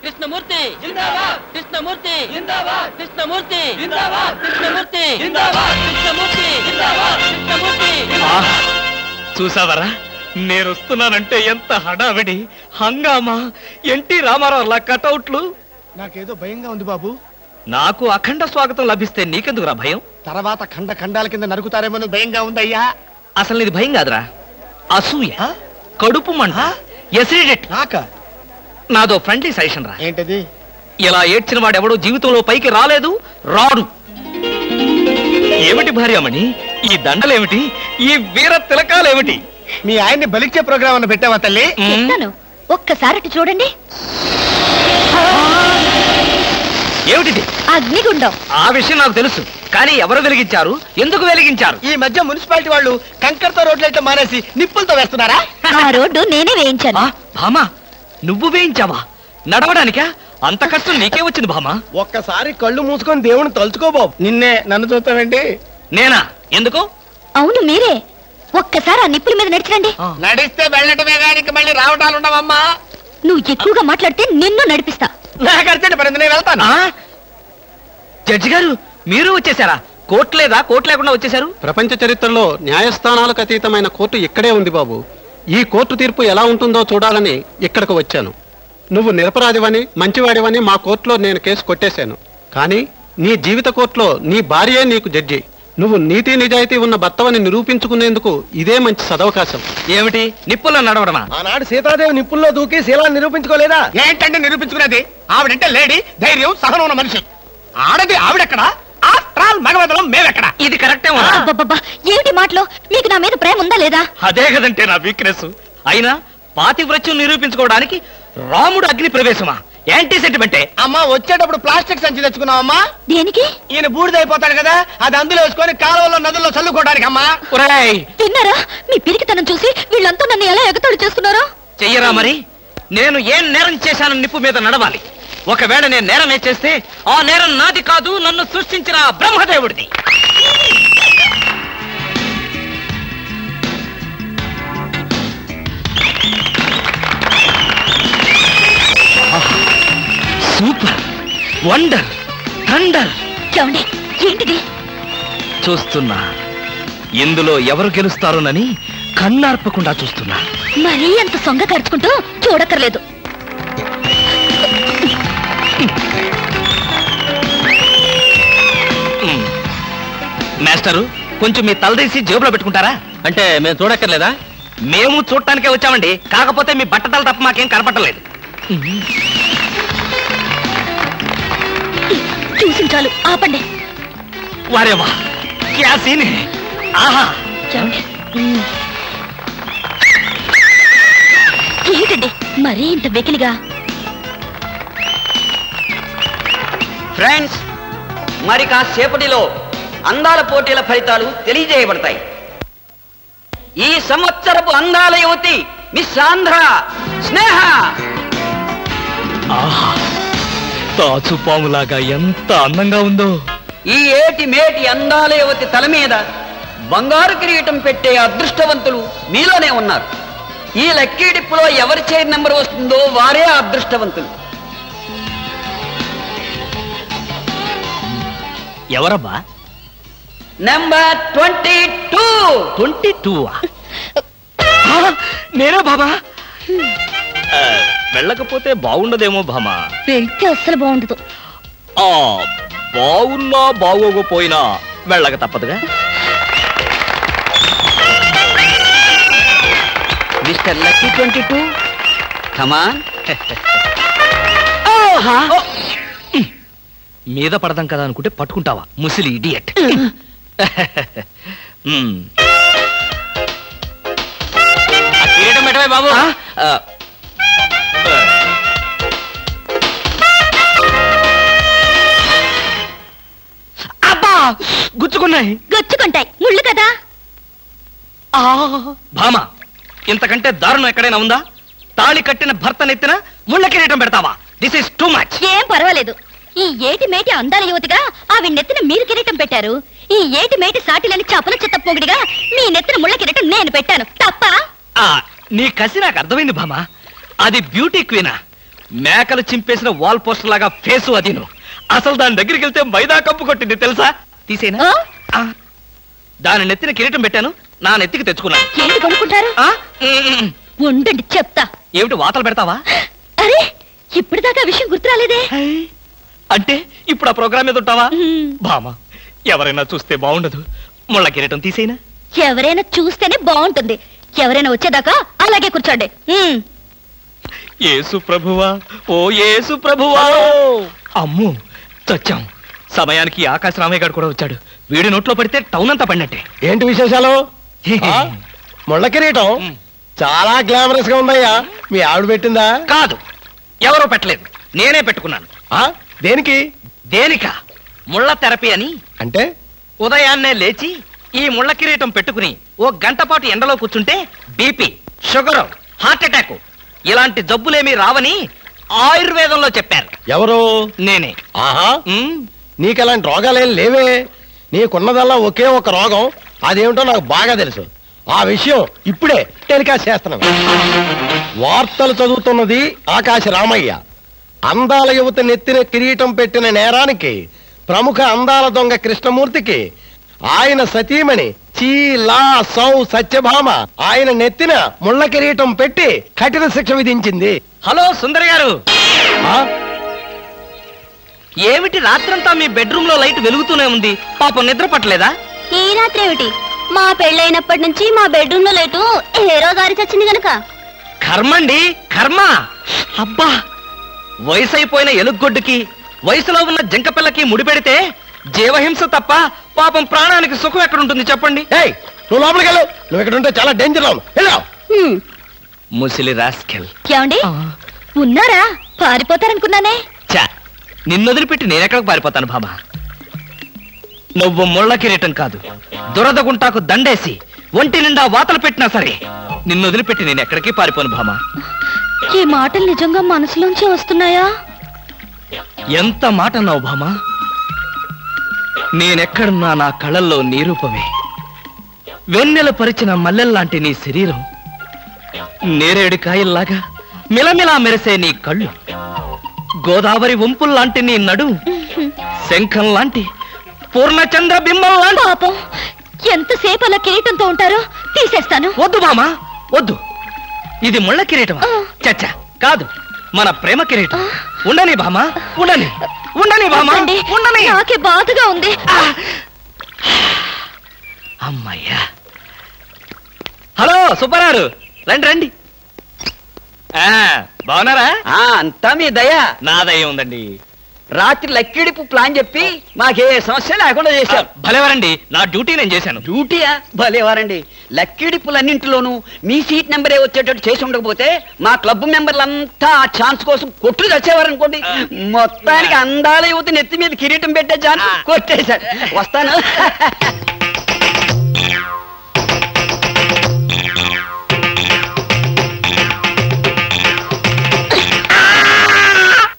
కృష్ణమూర్తి జిందాబాద్, కృష్ణమూర్తి జిందాబాద్, కృష్ణమూర్తి జిందాబాద్, కృష్ణమూర్తి జిందాబాద్, కృష్ణమూర్తి జిందాబాద్, కృష్ణమూర్తి. చూసావరా, నేను వస్తున్నానంటే ఎంత హడావిడి హంగామా. ఎన్టీ రామారావు కటౌట్లు. నాకేదో భయంగా ఉంది బాబు. నాకు అఖండ స్వాగతం లభిస్తే నీకెందుకురా భయం? తర్వాత ఖండ ఖండాల కింద నరుకుతారేమో భయంగా ఉందయ్యా. అసలు నీది భయం కాదురా, అసూయ, కడుపు మంట, ఎసిడిటీ. నాదో ఫ్రెండ్లీ సజెషన్ రా. ఏంటది? ఇలా ఏడ్చిన వాడెవడో జీవితంలో పైకి రాలేదు, రాడు. ఏమిటి భార్యమణి ఈ దండలేమిటి, ఈ వీర తిలకాలేమిటి? మీ ఆయన్ని బలిచ్చే ప్రోగ్రామ్ అన్న పెట్టావా తల్లి? ఒక్కసారి చూడండి. ఏమిటి? అగ్నిగుండం. ఆ విషయం నాకు తెలుసు, కానీ ఎవరు వెలిగించారు, ఎందుకు వెలిగించారు? ఈ మధ్య మున్సిపాలిటీ వాళ్ళు కంకర్తో రోడ్లైతే మానేసి నిప్పులతో వేస్తున్నారా? ఆ రోడ్డు నేనే వేయించాను. భామా, నువ్వు వేయించావా? నడవడానికా? అంత కష్టం నీకే వచ్చింది భామా? ఒక్కసారి కళ్ళు మూసుకొని దేవుని తలుచుకో బాబు. నిన్నే నన్ను చూస్తావేంటి? నేనా? ఎందుకు? అవును మీరే. ఒక్కసారి ఆ నిప్పుల మీద నడిచిరండి. నడిస్తే వెళ్ళటమే కానీ మళ్ళీ రావటాలు ఉండవమ్మా. నువ్వు ఎక్కువగా మాట్లాడితే నిన్ను నడిపిస్తా. నాకు అర్జెంట్ పడింది, నేను వెళ్తాను. జడ్జి గారు, మీరు వచ్చేసారా? కోర్టు లేదా? కోర్టు లేకుండా వచ్చేసారు? ప్రపంచ చరిత్రలో న్యాయస్థానాలకు అతీతమైన కోర్టు ఇక్కడే ఉంది బాబు. ఈ కోర్టు తీర్పు ఎలా ఉంటుందో చూడాలని ఇక్కడికి వచ్చాను. నువ్వు నిరపరాధివని, మంచివాడివని మా కోర్టులో నేను కేసు కొట్టేశాను. కానీ నీ జీవిత కోర్టులో నీ భార్యే నీకు జడ్జి. నువ్వు నీతి నిజాయితీ ఉన్న భర్తవని నిరూపించుకునేందుకు ఇదే మంచి సదవకాశం. ఏమిటి నిప్పుల్లో నడవడమా? ఆనాడు సీతాదేవి నిప్పుల్లో దూకి శీలాన్ని నిరూపించుకోలేదా? ఏంటంటే నిరూపించుకునేది? ఆవిడంటే లేడీ, ధైర్యం, సహనం ఉన్న మనిషి. ఆడది ఆవిడెక్కడా? After all మగవదలం మేమెక్కడా? ఇది కరెక్టే. ఏమిటి మాటలో? మీకు నా మీద ప్రేమ ఉందా లేదా? అదే కదంటే నా వీక్నెస్. అయినా పాతివ్రత్యం నిరూపించుకోవడానికి రాముడు అగ్ని ప్రవేశమా? యాంటీ సెంటిమెంటే. అమ్మా, వచ్చేటప్పుడు ప్లాస్టిక్ సంచి తెచ్చుకున్నావమ్మా. దేనికి? ఈయన బూడిదైపోతాడు కదా, అది అందులో వేసుకొని కాలువలో నదుల్లో చల్లుకోవడానికి. అమ్మా తిన్నారా? మీ పిరికితనం చూసి వీళ్ళంతా నన్ను ఎలా ఎగతాడు చేస్తున్నారో. చెయ్యరా మరి? నేను ఏం నేరం చేశానని నిప్పు మీద నడవాలి. ఒకవేళ నేను నేరం చేస్తే ఆ నేరం నాది కాదు, నన్ను సృష్టించిన బ్రహ్మదేవుడిది. Super, wonder, thunder. ఏంటిది? చూస్తున్నా, ఇందులో ఎవరు గెలుస్తారోనని కన్నార్పకుండా చూస్తున్నా. మరీ అంత సొంగ ఖర్చుకుంటూ చూడక్కర్లేదు. మాస్టరు, కొంచెం మీ తలదీసి జేబులో పెట్టుకుంటారా? అంటే మేము చూడక్కర్లేదా? మేము చూడటానికే వచ్చామండి, కాకపోతే మీ బట్టతల తప్ప మాకేం కనపట్టలేదు. చూసి చాలు, ఆపండి. వారేవా, క్యా సీన్ హై. ఆహా, ఏంటండి మరీ ఇంత వెకిలిగా? ఫ్రెండ్స్, మరి కాసేపటిలో అందాల పోటీల ఫలితాలు తెలియజేయబడతాయి. ఈ సంవత్సరపు అందాల యువతి మిస్ ఆంధ్ర స్నేహ. తాచుపాములాగా ఎంత అందంగా ఉందో. ఈ ఏటి మేటి అందాల యువతి తల మీద బంగారు కిరీటం పెట్టే అదృష్టవంతులు మీలోనే ఉన్నారు. ఈ లక్కీ డిప్పులో ఎవరి చైర్ నెంబర్ వస్తుందో వారే అదృష్టవంతులు. ఎవరబ్బా? నెంబర్ 22. 22? నేనే బాబా. వెళ్ళకపోతే బాగుండదేమో భామా. వెళ్తే అస్సలు బాగుండదు. బాగున్నా బాగోకపోయినా వెళ్ళక తప్పదుగా. మిస్టర్ లక్కీ 22, కమాన్. మీద పడదాం కదా అనుకుంటే పట్టుకుంటావా ముసిలి ఇడియట్. కిరీటం పెట్టవే బాబు. అబ్బా, గుచ్చుకున్నాయి. గుచ్చుకుంటాయి, ముళ్ళు కదా. భామా, ఇంతకంటే దారుణం ఎక్కడైనా ఉందా? తాళి కట్టిన భర్త నెత్తిన ముళ్ళ కిరీటం పెడతావా? This is too much. ఏం పర్వాలేదు. ఈ ఏటి మేటి అందాల యువతిగా ఆవి నెత్తిన మీరు కిరీటం పెట్టారు. ఈ ఏటి మేటి సాటిలని చపల చెత్త పొగిడిగా మీ నెత్తిన ముళ్ళ కిరీటం నేను పెట్టాను. తప్ప? నీ కసి నాకు అర్థమైంది భామా. అది బ్యూటీ క్వీనా? మేకలు చింపేసిన వాల్ పోస్టర్ లాగా ఫేసు అది అసలు దాని దగ్గరికి వెళ్తే మైదా కప్పు కొట్టింది తెలుసా? తీసేనా? దాని నెత్తిన కిరీటం పెట్టాను, నా నెత్తికి తెచ్చుకున్నాను. ఏంటి కొనుక్కుంటారు? ఉండండి చెప్తా. ఏమిటి వాతలు పెడతావా? అరే ఇప్పటిదాకా విషయం గుర్తురాలేదే. అంటే ఇప్పుడు ఆ ప్రోగ్రామ్ మీద ఉంటావా? బామా ఎవరైనా చూస్తే బాగుండదు, ముళ్ళ కిరీటం తీసేనా? ఎవరైనా చూస్తేనే బాగుంటుంది, ఎవరైనా వచ్చేదాకా అలాగే కూర్చోండి. యేసు ప్రభువా, ఓ యేసు ప్రభువా. అమ్ము చచ్చాం. సమయానికి ఆకాశ రామయ్య గారు కూడా వచ్చాడు. వీడి నోట్లో పడితే టౌన్ అంతా పడినట్టే. ఏంటి విశేషాలు? ముళ్ళ కిరీటం చాలా గ్లామరస్ గా ఉందయ్యా. మీ ఆవిడ పెట్టిందా? కాదు, ఎవరో పెట్టలేదు, నేనే పెట్టుకున్నాను. దేనికి? దేనికా? ముళ్ళ థెరపీ అని. అంటే ఉదయాన్నే లేచి ఈ ముళ్ళ కిరీటం పెట్టుకుని ఓ గంట పాటు ఎండలో కూర్చుంటే బీపీ, షుగర్, హార్ట్ అటాక్ ఇలాంటి జబ్బులేమీ రావని ఆయుర్వేదంలో చెప్పారు. ఎవరు? నేనే. ఆహా, నీకలాంటి రోగాలేం లేవే. నీకున్నదల్లా ఒకే ఒక రోగం, అదేమిటో నాకు బాగా తెలుసు. ఆ విషయం ఇప్పుడే టెలికాస్ట్ చేస్తున్నాను. వార్తలు చదువుతున్నది ఆకాశ రామయ్య. అందాల యువత నెత్తిన కిరీటం పెట్టిన నేరానికి ప్రముఖ అందాల దొంగ కృష్ణమూర్తికి ఆయన సతీమణి చీలా సౌ సత్యభామ ఆయన నెత్తిన ముళ్ళ కిరీటం పెట్టి కఠిన శిక్ష విధించింది. హలో సుందరి గారు, ఏమిటి రాత్రంతా మీ బెడ్రూమ్ లో లైట్ వెలుగుతూనే ఉంది? పాపం నిద్ర పట్టలేదా? ఈ రాత్రి ఏమిటి? మా పెళ్ళైనప్పటి నుంచి మా బెడ్రూమ్ లో లైటు హీరో గారి చచ్చింది గనక. కర్మండి, కర్మ. అబ్బా, వయసు అయిపోయిన ఎలుగొడ్డుకి వయసులో ఉన్న జంకపిల్లకి ముడిపెడితే జీవహింస తప్ప పాపం ప్రాణానికి సుఖం ఎక్కడుంటుంది చెప్పండి? నువ్వు లోపలికి వెళ్ళు, నువ్వు ఇక్కడ ఉంటే చాలా డేంజర్. ముసిలి రాస్కెల్. ఏమండి ఉన్నారా? పారిపోతారనుకున్నానే. చా, నిన్నొదిలిపెట్టి నేనెక్కడికి పారిపోతాను బాబా? నువ్వు ముళ్ళ కిరీటం కాదు, దురద గుంటాకు దండేసి ఒంటి నిండా వాతలు పెట్టినా సరే నిన్ను వదిలిపెట్టి నేను ఎక్కడికి పారిపోను భామా. ఈ మాటలు నిజంగా మనసులోంచి వస్తున్నాయా? ఎంత మాట అన్నావు భామా. నేనెక్కడున్నా నా కళ్ళల్లో నీ రూపమే. వెన్నెల పరిచిన మల్లెల్లాంటి నీ శరీరం, నేరేడు కాయల్లాగా మిలమిలా మెరిసే నీ కళ్ళు, గోదావరి వంపుల్లాంటి నీ నడు, శంఖం లాంటి పూర్ణచంద్ర బింబం లాంటి. పాపం, ఎంతసేపు అలా కిరీటంతో ఉంటారో తీసేస్తాను. వద్దు బామా, వద్దు. ఇది ముళ్ళ కిరీటమా? చచ్చా, కాదు, మన ప్రేమ కిరీటం. ఉండని బామా, ఉండని, ఉండని బామా, ఉండని. నాకే బాధగా ఉంది. అమ్మయ్యా. హలో సుబ్బారావు, రండి రండి. బాగున్నారా? అంతా మీ దయ. నా దయ ఉందండి. రాత్రి లక్కిడిపు ప్లాన్ చెప్పి మాకే సమస్య లేకుండా చేశారు. భలేవారండి, నా డ్యూటీ నేను చేశాను. డ్యూటీయా? భలేవారండి. లక్కిడిపులన్నింటిలోనూ మీ సీట్ నెంబరే వచ్చేటట్టు చేసి ఉండకపోతే మా క్లబ్ మెంబర్లంతా ఆ ఛాన్స్ కోసం కొట్టులు వచ్చేవారనుకోండి. మొత్తానికి అందాల యువత నెత్తి మీద కిరీటం పెట్టే ఛాన్స్ కొట్టేశారు. వస్తాను.